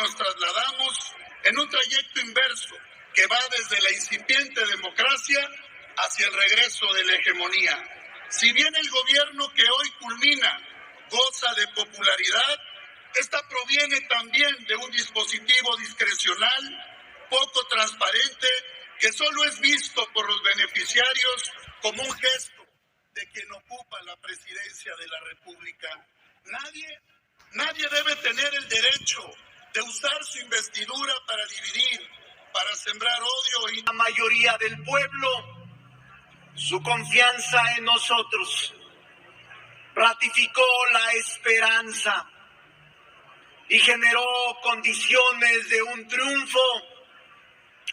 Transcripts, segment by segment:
nos trasladamos en un trayecto inverso que va desde la incipiente democracia hacia el regreso de la hegemonía. Si bien el gobierno que hoy culmina goza de popularidad, esta proviene también de un dispositivo discrecional, poco transparente, que solo es visto por los beneficiarios como un gesto de quien ocupa la presidencia de la República. Nadie debe tener el derecho de usar su investidura para dividir, para sembrar odio y... La mayoría del pueblo, su confianza en nosotros, ratificó la esperanza y generó condiciones de un triunfo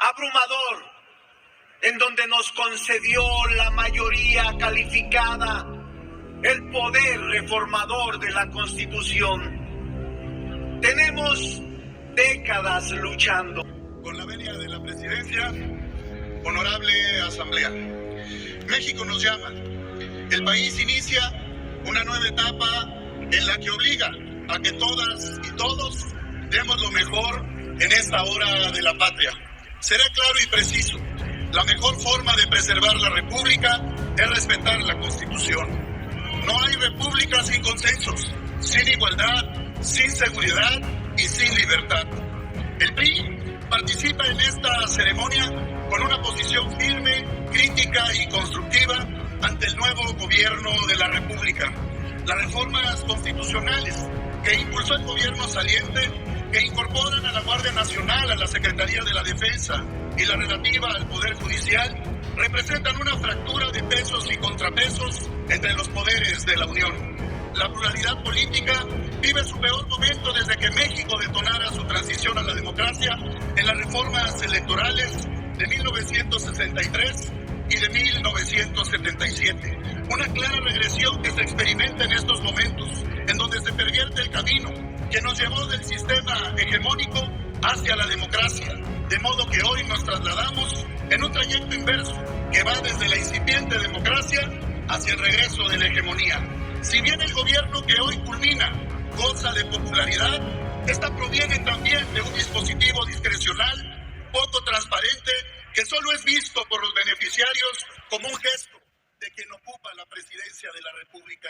abrumador, en donde nos concedió la mayoría calificada, el poder reformador de la Constitución. Tenemos décadas luchando. Con la venia de la presidencia, honorable asamblea, México nos llama. El país inicia una nueva etapa en la que obliga a que todas y todos demos lo mejor en esta hora de la patria. Seré claro y preciso. La mejor forma de preservar la República es respetar la Constitución. No hay república sin consensos, sin igualdad, sin seguridad y sin libertad. El PRI participa en esta ceremonia con una posición firme, crítica y constructiva ante el nuevo gobierno de la República. Las reformas constitucionales que impulsó el gobierno saliente, que incorporan a la Guardia Nacional, a la Secretaría de la Defensa y la relativa al Poder Judicial, representan una fractura de pesos y contrapesos entre los poderes de la Unión. La pluralidad política vive su peor momento desde que México detonara su transición a la democracia en las reformas electorales de 1963 y de 1977. Una clara regresión que se experimenta en estos momentos, en donde se pervierte el camino que nos llevó del sistema hegemónico hacia la democracia, de modo que hoy nos trasladamos en un trayecto inverso que va desde la incipiente democracia hacia el regreso de la hegemonía. Si bien el gobierno que hoy culmina goza de popularidad, esta proviene también de un dispositivo discrecional, poco transparente, que solo es visto por los beneficiarios como un gesto de quien ocupa la presidencia de la República.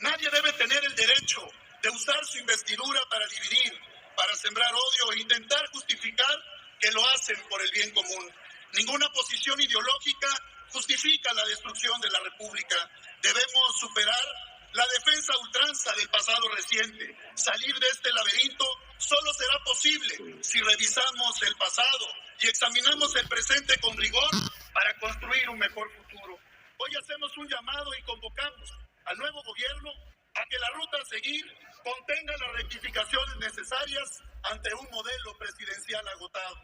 Nadie debe tener el derecho de usar su investidura para dividir, para sembrar odio e intentar justificar que lo hacen por el bien común. Ninguna posición ideológica justifica la destrucción de la República. Debemos superar la defensa a ultranza del pasado reciente. Salir de este laberinto solo será posible si revisamos el pasado y examinamos el presente con rigor para construir un mejor futuro. Hoy hacemos un llamado y convocamos al nuevo gobierno a que la ruta a seguir contenga las rectificaciones necesarias ante un modelo presidencial agotado.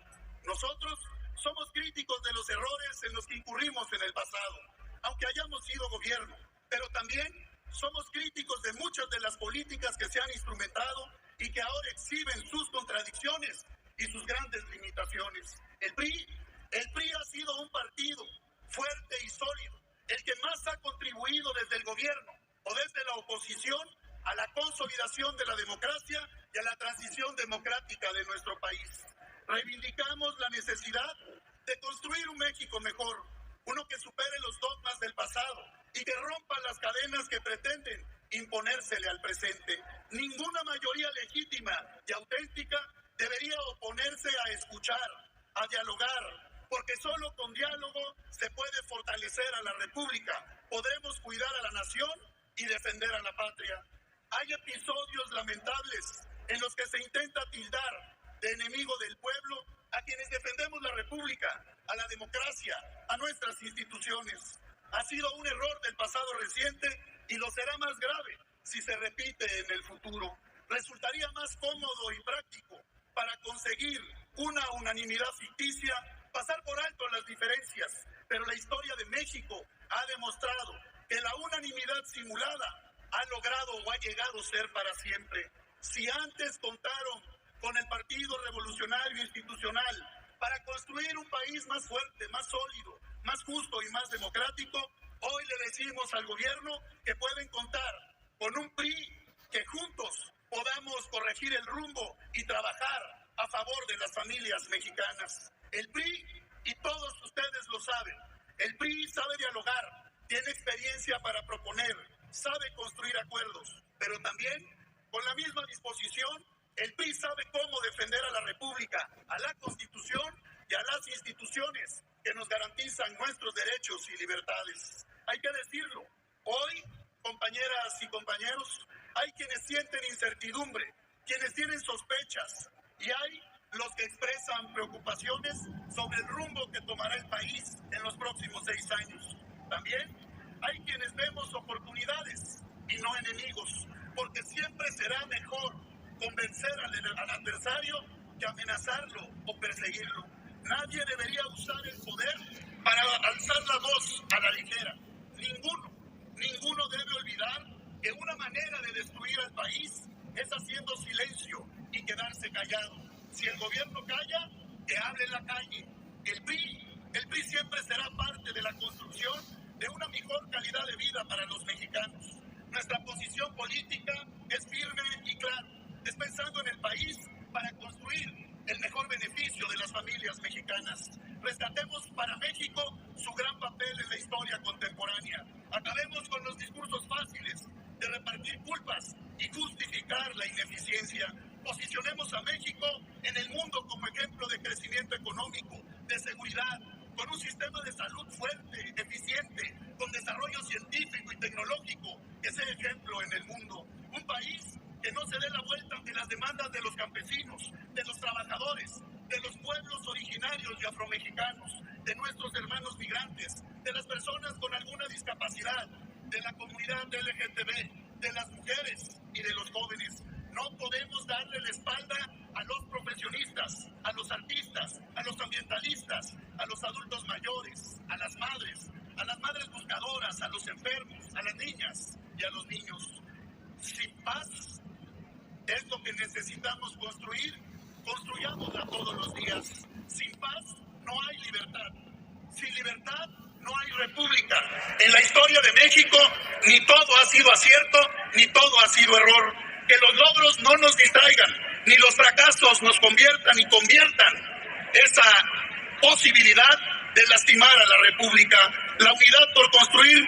Nosotros somos críticos de los errores en los que incurrimos en el pasado, aunque hayamos sido gobierno, pero también somos críticos de muchas de las políticas que se han instrumentado y que ahora exhiben sus contradicciones y sus grandes limitaciones. El PRI ha sido un partido fuerte y sólido, el que más ha contribuido desde el gobierno o desde la oposición a la consolidación de la democracia y a la transición democrática de nuestro país. Reivindicamos la necesidad de construir un México mejor, uno que supere los dogmas del pasado y que rompa las cadenas que pretenden imponérsele al presente. Ninguna mayoría legítima y auténtica debería oponerse a escuchar, a dialogar, porque solo con diálogo se puede fortalecer a la República, podremos cuidar a la nación y defender a la patria. Hay episodios lamentables en los que se intenta tildar de enemigo del pueblo a quienes defendemos la República, a la democracia, a nuestras instituciones. Ha sido un error del pasado reciente y lo será más grave si se repite en el futuro. Resultaría más cómodo y práctico para conseguir una unanimidad ficticia pasar por alto las diferencias, pero la historia de México ha demostrado que la unanimidad simulada ha logrado o ha llegado a ser para siempre. Si antes contaron con el Partido Revolucionario Institucional para construir un país más fuerte, más sólido, más justo y más democrático, hoy le decimos al gobierno que pueden contar con un PRI que juntos podamos corregir el rumbo y trabajar a favor de las familias mexicanas. El PRI, y todos ustedes lo saben, el PRI sabe dialogar, tiene experiencia para proponer, sabe construir acuerdos, pero también, con la misma disposición, el PRI sabe cómo defender a la República, a la Constitución y a las instituciones que nos garantizan nuestros derechos y libertades. Hay que decirlo, hoy, compañeras y compañeros, hay quienes sienten incertidumbre, quienes tienen sospechas, y hay los que expresan preocupaciones sobre el rumbo que tomará el país en los próximos 6 años. También hay quienes vemos oportunidades y no enemigos, porque siempre será mejor convencer al adversario que amenazarlo o perseguirlo. Nadie debería usar el poder para alzar la voz a la ligera. Ninguno debe olvidar que una manera de destruir al país es haciendo silencio y quedarse callado. Si el gobierno calla, que hable en la calle. El PRI siempre será parte de la construcción de una mejor calidad de vida para los mexicanos. Nuestra posición política es firme y clara. Es pensando en el país para construir el mejor beneficio de las familias mexicanas. Rescatemos para México su gran papel en la historia contemporánea. Acabemos con los discursos fáciles de repartir culpas y justificar la ineficiencia. Posicionemos a México en el mundo como ejemplo de crecimiento económico, de seguridad, con un sistema de salud fuerte, eficiente, con desarrollo científico y tecnológico, que sea ejemplo en el mundo. Un país que no se dé la vuelta ante las demandas de los campesinos, de los trabajadores, de los pueblos originarios y afromexicanos, de nuestros hermanos migrantes, de las personas con alguna discapacidad, de la comunidad LGTB, de las mujeres y de los jóvenes. No podemos darle la espalda a los profesionistas, a los artistas, a los ambientalistas, a los adultos mayores, a las madres buscadoras, a los enfermos, a las niñas y a los niños. Sin paz es lo que necesitamos construir, construyámosla todos los días. Sin paz no hay libertad. Sin libertad no hay república. En la historia de México ni todo ha sido acierto, ni todo ha sido error. Que los logros no nos distraigan, ni los fracasos nos conviertan y conviertan esa posibilidad de lastimar a la república. La unidad por construir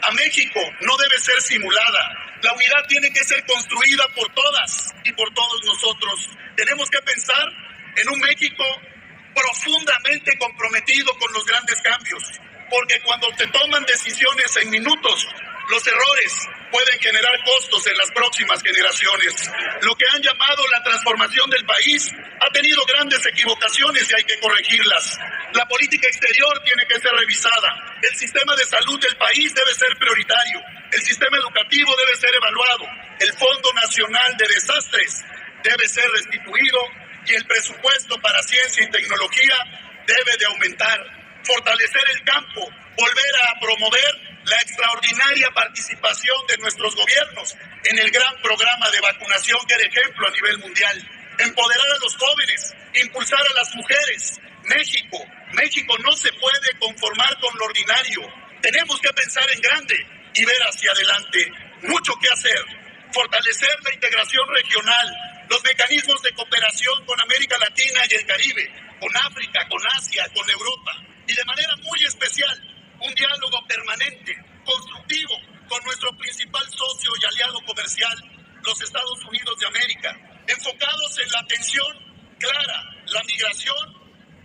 a México no debe ser simulada. La unidad tiene que ser construida por todas y por todos nosotros. Tenemos que pensar en un México profundamente comprometido con los grandes cambios, porque cuando se toman decisiones en minutos, los errores pueden generar costos en las próximas generaciones. Lo que han llamado la transformación del país ha tenido grandes equivocaciones y hay que corregirlas. La política exterior tiene que ser revisada. El sistema de salud del país debe ser prioritario. El sistema educativo debe ser evaluado. El Fondo Nacional de Desastres debe ser restituido y el presupuesto para ciencia y tecnología debe de aumentar. Fortalecer el campo, volver a promover la extraordinaria participación de nuestros gobiernos en el gran programa de vacunación que era ejemplo a nivel mundial. Empoderar a los jóvenes, impulsar a las mujeres. México no se puede conformar con lo ordinario. Tenemos que pensar en grande y ver hacia adelante. Mucho que hacer. Fortalecer la integración regional, los mecanismos de cooperación con América Latina y el Caribe, con África, con Asia, con Europa. Y de manera muy especial, un diálogo permanente, constructivo, con nuestro principal socio y aliado comercial, los Estados Unidos de América, enfocados en la atención clara, la migración,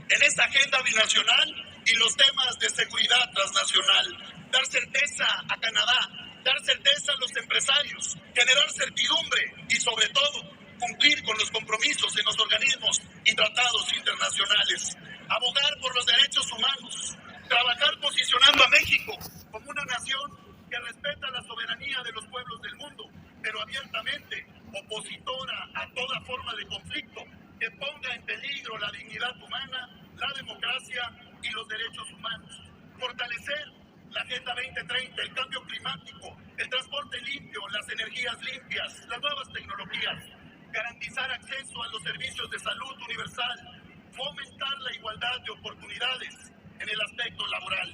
en esta agenda binacional y los temas de seguridad transnacional. Dar certeza a Canadá, dar certeza a los empresarios, generar certidumbre y sobre todo cumplir con los compromisos en los organismos y tratados internacionales. Abogar por los derechos humanos, trabajar posicionando a México como una nación que respeta la soberanía de los pueblos del mundo, pero abiertamente opositora a toda forma de conflicto que ponga en peligro la dignidad humana, la democracia y los derechos humanos. Fortalecer la Agenda 2030, el cambio climático, el transporte limpio, las energías limpias, las nuevas tecnologías. Garantizar acceso a los servicios de salud universal, fomentar la igualdad de oportunidades en el aspecto laboral.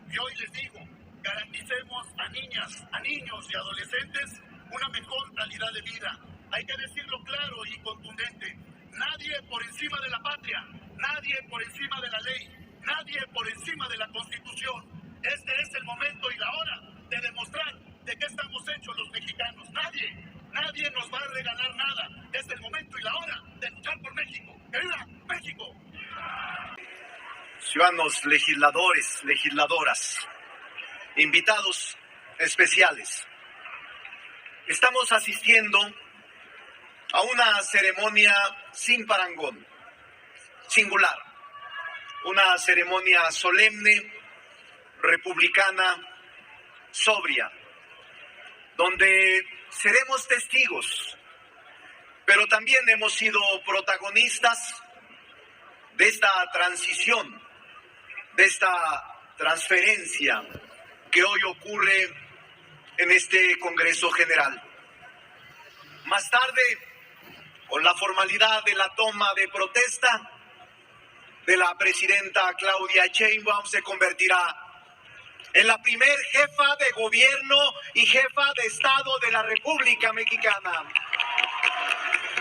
Y hoy les digo, garanticemos a niñas, a niños y adolescentes una mejor calidad de vida. hay que decirlo claro y contundente. Nadie por encima de la patria, nadie por encima de la ley, nadie por encima de la Constitución. Este es el momento y la hora de demostrar de qué estamos hechos los mexicanos. Nadie nos va a regalar nada. Es el momento y la hora de luchar por México. ¡Que viva México! Ciudadanos, legisladores, legisladoras, invitados especiales, estamos asistiendo a una ceremonia sin parangón, singular, una ceremonia solemne, republicana, sobria, donde seremos testigos, pero también hemos sido protagonistas de esta transición, de esta transferencia que hoy ocurre en este Congreso General. Más tarde, con la formalidad de la toma de protesta de la presidenta Claudia Sheinbaum, se convertirá en la primer jefa de gobierno y jefa de Estado de la República Mexicana.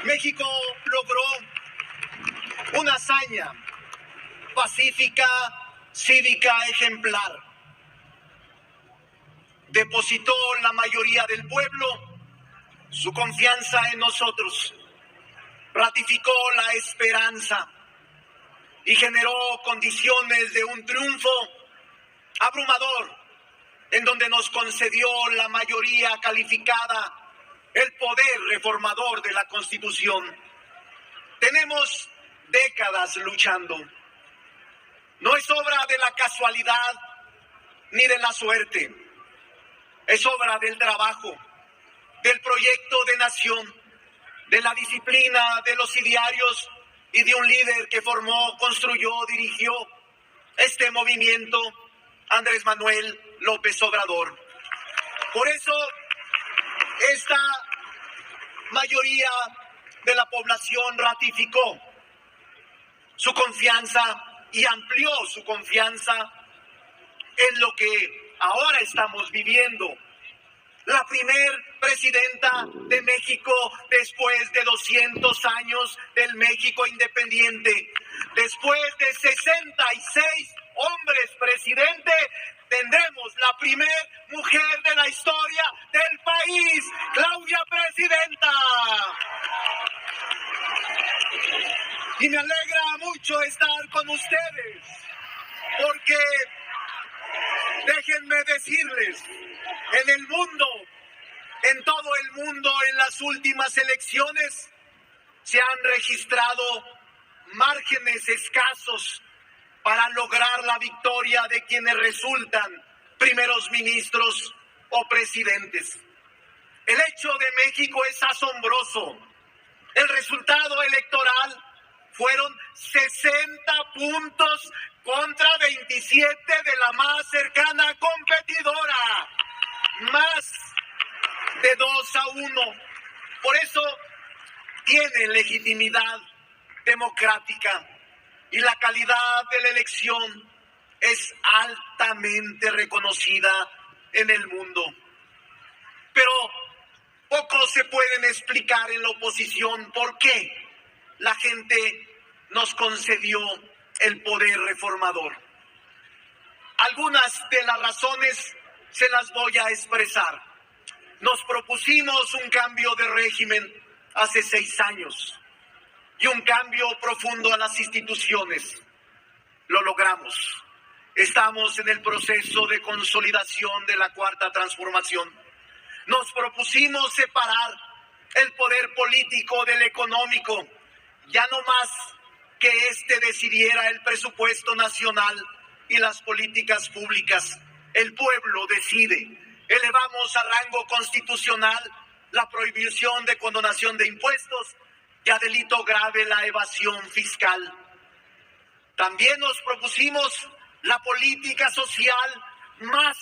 México logró una hazaña pacífica, cívica, ejemplar. Depositó la mayoría del pueblo su confianza en nosotros, ratificó la esperanza y generó condiciones de un triunfo abrumador, en donde nos concedió la mayoría calificada, el poder reformador de la Constitución. Tenemos décadas luchando. No es obra de la casualidad ni de la suerte. Es obra del trabajo, del proyecto de nación, de la disciplina, de los idearios y de un líder que formó, construyó, dirigió este movimiento, Andrés Manuel López Obrador. Por eso, esta mayoría de la población ratificó su confianza y amplió su confianza en lo que ahora estamos viviendo. La primer presidenta de México después de 200 años del México independiente. Después de 66 hombres presidente, tendremos la primer mujer de la historia del país, Claudia Presidenta. Y me alegra mucho estar con ustedes, porque déjenme decirles, en el mundo, en todo el mundo, en las últimas elecciones, se han registrado márgenes escasos para lograr la victoria de quienes resultan primeros ministros o presidentes. El hecho de México es asombroso. El resultado electoral fueron 60 puntos contra 27 de la más cercana competidora. Más de 2-1. Por eso tiene legitimidad democrática y la calidad de la elección es altamente reconocida en el mundo. Pero pocos se pueden explicar en la oposición por qué la gente nos concedió el poder reformador. Algunas de las razones se las voy a expresar. Nos propusimos un cambio de régimen hace 6 años y un cambio profundo a las instituciones. Lo logramos. Estamos en el proceso de consolidación de la Cuarta Transformación. Nos propusimos separar el poder político del económico, ya no más que éste decidiera el presupuesto nacional y las políticas públicas. El pueblo decide. Elevamos a rango constitucional la prohibición de condonación de impuestos y a delito grave la evasión fiscal. También nos propusimos la política social más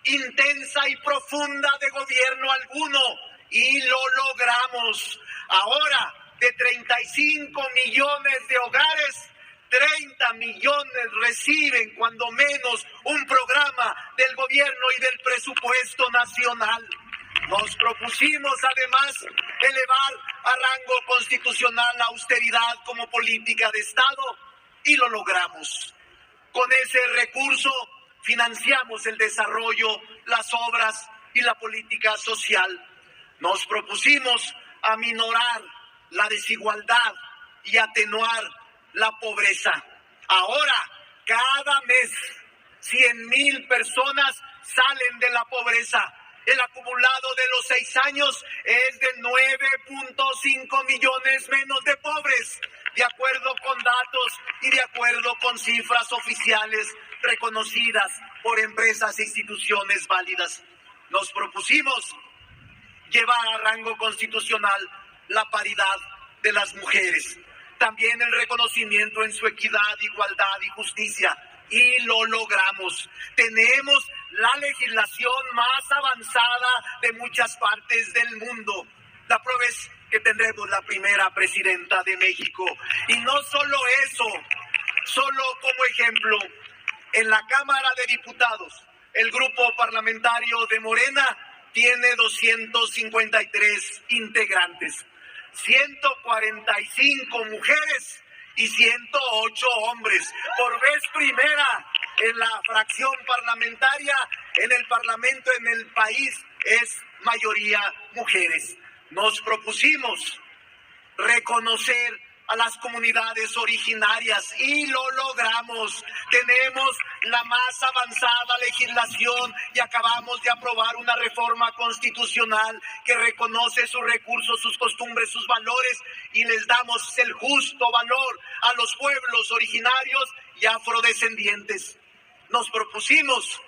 intensa y profunda de gobierno alguno y lo logramos. Ahora, de 35 millones de hogares, 30 millones reciben cuando menos un programa del gobierno y del presupuesto nacional. Nos propusimos además elevar a rango constitucional la austeridad como política de Estado y lo logramos. Con ese recurso financiamos el desarrollo, las obras y la política social. Nos propusimos aminorar la desigualdad y atenuar la pobreza. Ahora, cada mes, 100,000 personas salen de la pobreza. El acumulado de los 6 años es de 9.5 millones menos de pobres, de acuerdo con datos y de acuerdo con cifras oficiales reconocidas por empresas e instituciones válidas. Nos propusimos llevar a rango constitucional la paridad de las mujeres, también el reconocimiento en su equidad, igualdad y justicia, y lo logramos. Tenemos la legislación más avanzada de muchas partes del mundo. La prueba es que tendremos la primera presidenta de México. Y no solo eso, solo como ejemplo, en la Cámara de Diputados, el grupo parlamentario de Morena tiene 253 integrantes, 145 mujeres y 108 hombres. Por vez primera en la fracción parlamentaria, en el Parlamento, en el país, es mayoría mujeres. Nos propusimos reconocer a las comunidades originarias y lo logramos. Tenemos la más avanzada legislación y acabamos de aprobar una reforma constitucional que reconoce sus recursos, sus costumbres, sus valores y les damos el justo valor a los pueblos originarios y afrodescendientes. Nos propusimos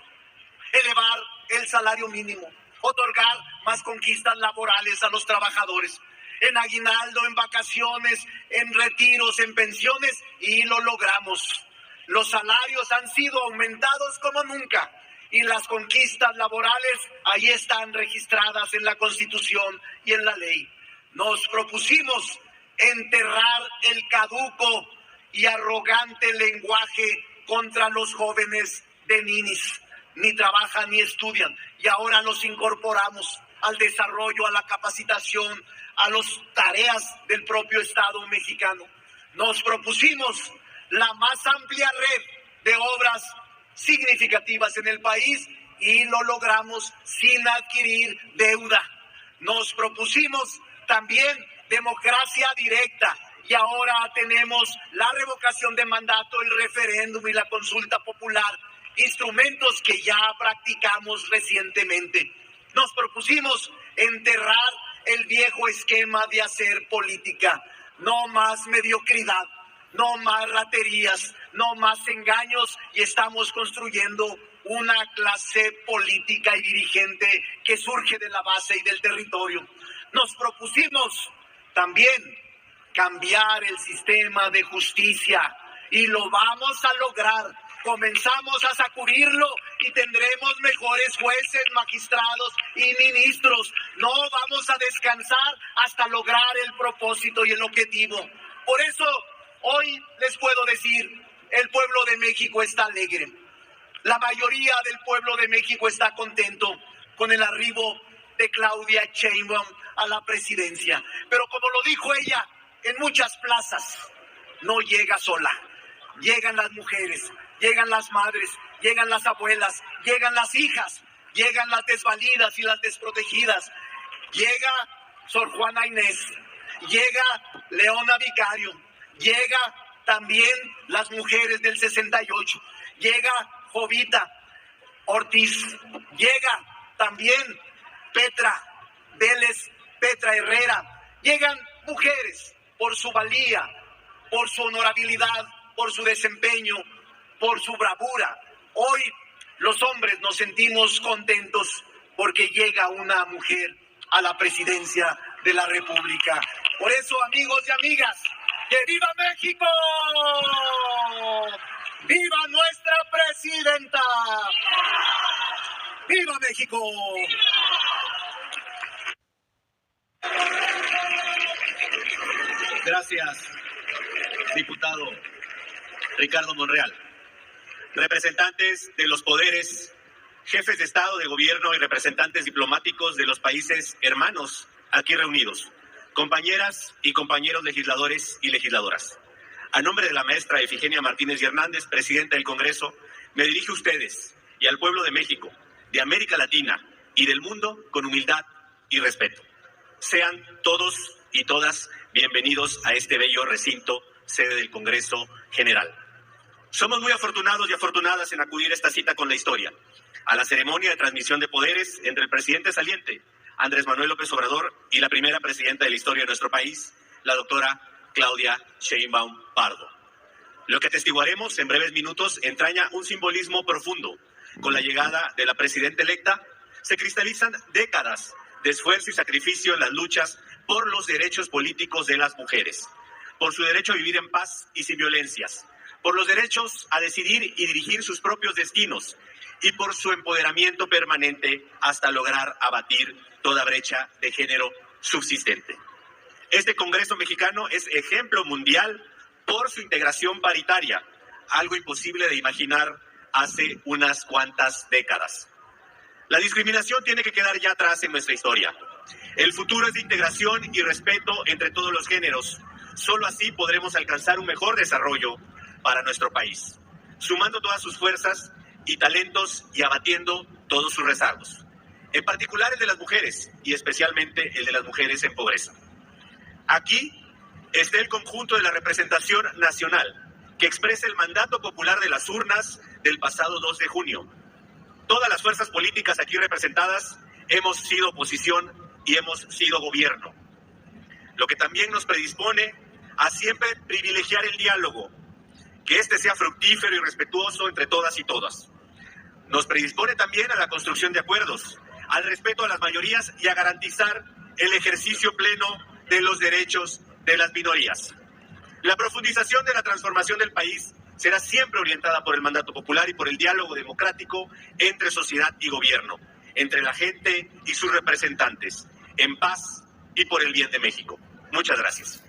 elevar el salario mínimo, otorgar más conquistas laborales a los trabajadores, en aguinaldo, en vacaciones, en retiros, en pensiones, y lo logramos. Los salarios han sido aumentados como nunca y las conquistas laborales ahí están registradas en la Constitución y en la ley. Nos propusimos enterrar el caduco y arrogante lenguaje contra los jóvenes de ninis. Ni trabajan ni estudian y ahora los incorporamos al desarrollo, a la capacitación, a las tareas del propio Estado mexicano. Nos propusimos la más amplia red de obras significativas en el país y lo logramos sin adquirir deuda. Nos propusimos también democracia directa y ahora tenemos la revocación de mandato, el referéndum y la consulta popular, instrumentos que ya practicamos recientemente. Nos propusimos enterrar el viejo esquema de hacer política. No más mediocridad, no más raterías, no más engaños y estamos construyendo una clase política y dirigente que surge de la base y del territorio. Nos propusimos también cambiar el sistema de justicia y lo vamos a lograr. Comenzamos a sacudirlo y tendremos mejores jueces, magistrados y ministros. No vamos a descansar hasta lograr el propósito y el objetivo. Por eso, hoy les puedo decir, el pueblo de México está alegre. La mayoría del pueblo de México está contento con el arribo de Claudia Sheinbaum a la presidencia. Pero como lo dijo ella, en muchas plazas no llega sola. Llegan las mujeres, llegan las madres, llegan las abuelas, llegan las hijas, llegan las desvalidas y las desprotegidas. Llega Sor Juana Inés, llega Leona Vicario, llega también las mujeres del 68, llega Jovita Ortiz, llega también Petra Vélez, Petra Herrera. Llegan mujeres por su valía, por su honorabilidad, por su desempeño, por su bravura. Hoy los hombres nos sentimos contentos porque llega una mujer a la presidencia de la República. Por eso, amigos y amigas, ¡que viva México! ¡Viva nuestra presidenta! ¡Viva México! Gracias, diputado Ricardo Monreal. Representantes de los poderes jefes de Estado, de Gobierno y representantes diplomáticos de los países hermanos aquí reunidos, compañeras y compañeros legisladores y legisladoras. A nombre de la maestra Efigenia Martínez y Hernández, presidenta del Congreso, me dirijo a ustedes y al pueblo de México, de América Latina y del mundo con humildad y respeto. Sean todos y todas bienvenidos a este bello recinto, sede del Congreso General. Somos muy afortunados y afortunadas en acudir a esta cita con la historia, a la ceremonia de transmisión de poderes entre el presidente saliente, Andrés Manuel López Obrador, y la primera presidenta de la historia de nuestro país, la doctora Claudia Sheinbaum Pardo. Lo que atestiguaremos en breves minutos entraña un simbolismo profundo. Con la llegada de la presidenta electa, se cristalizan décadas de esfuerzo y sacrificio en las luchas por los derechos políticos de las mujeres, por su derecho a vivir en paz y sin violencias, por los derechos a decidir y dirigir sus propios destinos y por su empoderamiento permanente hasta lograr abatir toda brecha de género subsistente. Este Congreso mexicano es ejemplo mundial por su integración paritaria, algo imposible de imaginar hace unas cuantas décadas. La discriminación tiene que quedar ya atrás en nuestra historia. El futuro es de integración y respeto entre todos los géneros. Solo así podremos alcanzar un mejor desarrollo para nuestro país, sumando todas sus fuerzas y talentos y abatiendo todos sus rezagos, en particular el de las mujeres y especialmente el de las mujeres en pobreza. Aquí está el conjunto de la representación nacional que expresa el mandato popular de las urnas del pasado 2 de junio. Todas las fuerzas políticas aquí representadas hemos sido oposición y hemos sido gobierno, lo que también nos predispone a siempre privilegiar el diálogo, que este sea fructífero y respetuoso entre todas y todas. Nos predispone también a la construcción de acuerdos, al respeto a las mayorías y a garantizar el ejercicio pleno de los derechos de las minorías. La profundización de la transformación del país será siempre orientada por el mandato popular y por el diálogo democrático entre sociedad y gobierno, entre la gente y sus representantes, en paz y por el bien de México. Muchas gracias.